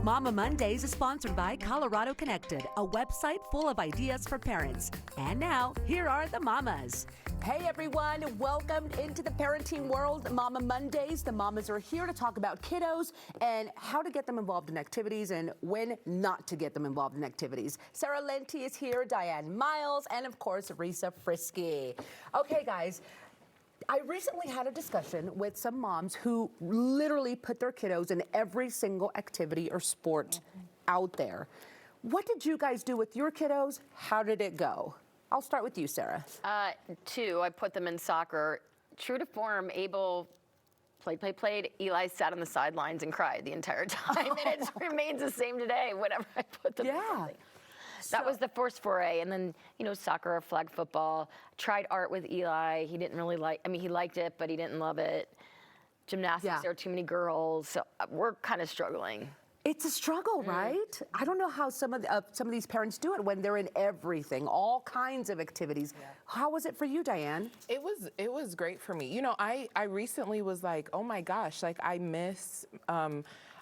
Mama Mondays is sponsored by Colorado Connected, a website full of ideas for parents. And now, here are the mamas. Hey everyone, welcome into the parenting world, Mama Mondays. The mamas are here to talk about kiddos and how to get them involved in activities and when not to get them involved in activities. Sarah Lenti is here, Diane Miles, and of course, Risa Frisky. Okay guys, I recently had a discussion with some moms who literally put their kiddos in every single activity or sport out there. What did you guys do with your kiddos? How did it go? I'll start with you, Sarah. Two, I put them in soccer. True to form, Abel played. Eli sat on the sidelines and cried the entire time, and it remains the same today whenever I put them in something. That was the first foray, and then, you know, soccer or flag football. Tried art with Eli. He didn't really he liked it, but he didn't love it. Gymnastics, there are too many girls, so we're kind of struggling. It's a struggle, right? I don't know how some of these parents do it when they're in everything, all kinds of activities. Yeah. How was it for you, Diane? It was great for me. You know, I recently was like, oh my gosh, like I miss.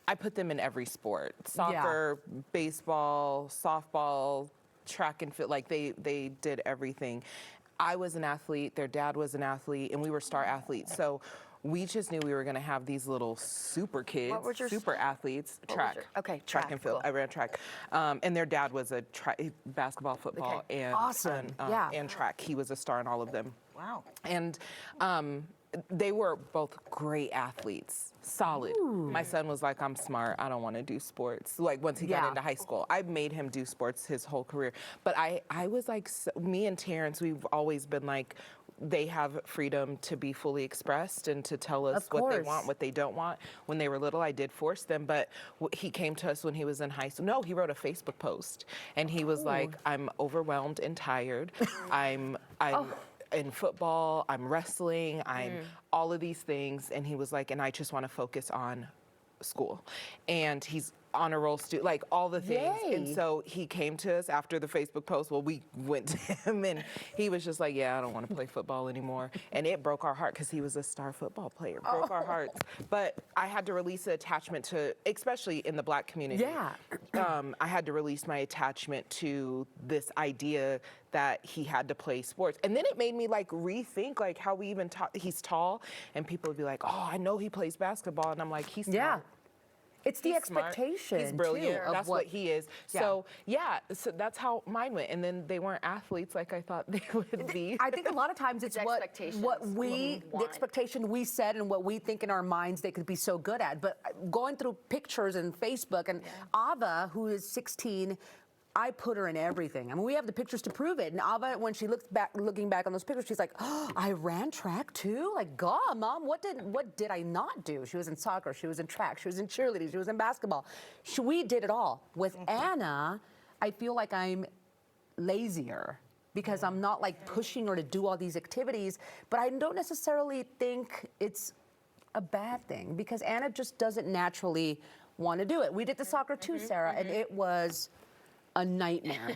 I put them in every sport: soccer, baseball, softball, track and field. Like they did everything. I was an athlete. Their dad was an athlete, and we were star athletes. So we just knew we were going to have these little super kids, super athletes. Track and field. Cool. I ran track, and their dad was a basketball, football, and and track. He was a star in all of them. Wow. And they were both great athletes, solid. Ooh. My son was like, I'm smart, I don't want to do sports. Like once he got into high school, I made him do sports his whole career. But I was like, me and Terrence, we've always been like, they have freedom to be fully expressed and to tell us what they want, what they don't want. When they were little, I did force them, but he came to us when he was in high school. No, he wrote a Facebook post, and he was like, I'm overwhelmed and tired. I'm in football, I'm wrestling, I'm all of these things. And he was like, and I just want to focus on school. And he's honor roll student, like all the things. Yay. And so he came to us after the Facebook post. Well, we went to him and he was just like, yeah, I don't want to play football anymore. And it broke our heart because he was a star football player. Broke our hearts. But I had to release the attachment to, especially in the Black community. Yeah. I had to release my attachment to this idea that he had to play sports. And then it made me like rethink like how we even talk. He's tall and people would be like, oh, I know he plays basketball. And I'm like, he's smart. It's the expectation. He's brilliant. Too, that's what he is. So so that's how mine went. And then they weren't athletes like I thought they would be. I think a lot of times it's the expectation we set and what we think in our minds they could be so good at. But going through pictures and Facebook, and Ava, who is 16, I put her in everything. I mean, we have the pictures to prove it. And Ava, when she looking back on those pictures, she's like, oh, I ran track too? Like, God, Mom, what did I not do? She was in soccer, she was in track, she was in cheerleading, she was in basketball. We did it all. With Anna, I feel like I'm lazier because I'm not like pushing her to do all these activities, but I don't necessarily think it's a bad thing because Anna just doesn't naturally want to do it. We did the soccer too, Sarah, and it was a nightmare.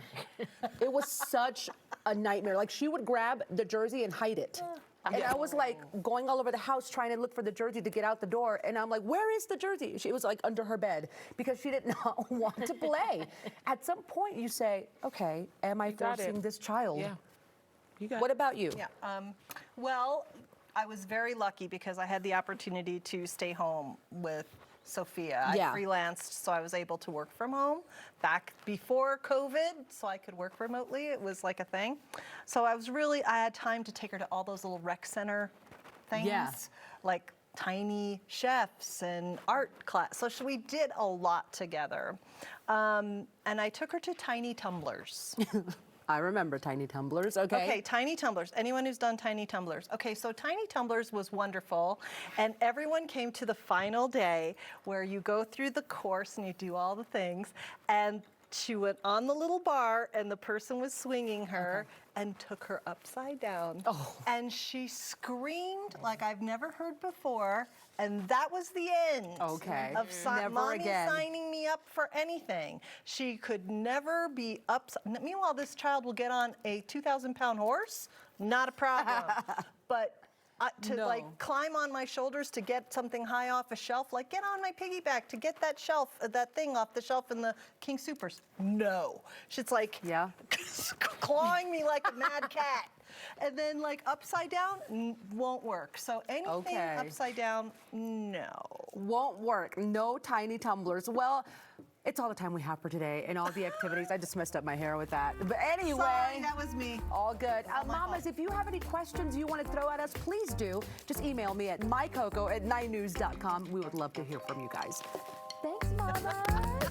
It was such a nightmare. Like she would grab the jersey and hide it. And I was like going all over the house trying to look for the jersey to get out the door. And I'm like, where is the jersey? It was like under her bed because she did not want to play. At some point you say, okay, am I forcing this child? Yeah. You got it. What about you? Yeah. Well, I was very lucky because I had the opportunity to stay home with Sophia. I freelanced, so I was able to work from home back before COVID, so I could work remotely. It was like a thing. So I had time to take her to all those little rec center things, like tiny chefs and art class. So we did a lot together. And I took her to tiny tumblers. I remember Tiny Tumblers, Okay, Tiny Tumblers. Anyone who's done Tiny Tumblers. Okay, so Tiny Tumblers was wonderful, and everyone came to the final day where you go through the course and you do all the things, and she went on the little bar and the person was swinging her and took her upside down. And she screamed like I've never heard before, and that was the end of Mommy signing me up for anything. She could never be Meanwhile, this child will get on a 2,000-pound horse, not a problem. But to like climb on my shoulders to get something high off a shelf, like get on my piggyback to get that shelf, that thing off the shelf in the King Soopers. No. She's like clawing me like a mad cat. And then like upside down won't work. So anything upside down, no. Won't work. No tiny tumblers. Well, it's all the time we have for today and all the activities. I just messed up my hair with that. But anyway. Sorry, that was me. All good. Mamas, if you have any questions you want to throw at us, please do. Just email me at mycoco@9news.com. We would love to hear from you guys. Thanks, Mama.